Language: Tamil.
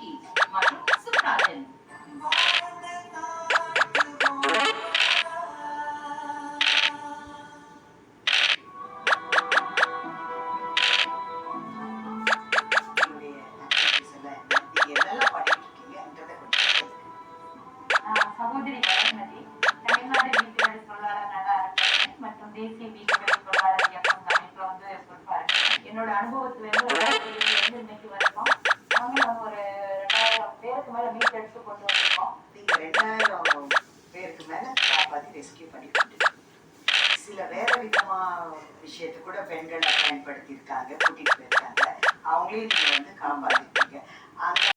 குக்கீஸ் மற்றும் சுப்ராஜன். சகோதரி வளர்மதி, தமிழ்நாடு வீட்டுவழி பொருளாதார நல அறக்கட்டளை மற்றும் தேசிய வீட்டுவழி பொருளாதார இயக்கம் அமைப்புல பொறுப்பாரு. என்னோட அனுபவத்துல இருந்து இன்னைக்கு வரைக்கும் நாங்க ஒரு 2000 பேருக்கு மேல மீட்டெடுத்து கொண்டு வந்திருக்கோம். நீங்க 2000 பேருக்கு மேல காப்பாத்தி ரெஸ்கியூ பண்ணிட்டு சில வேற விதமா விஷயத்தை கூட பெண்களை பயன்படுத்தி இருக்காங்க, கூட்டிட்டு போயிருக்காங்க. அவங்களையும் நீங்க காப்பாத்திருக்கீங்க.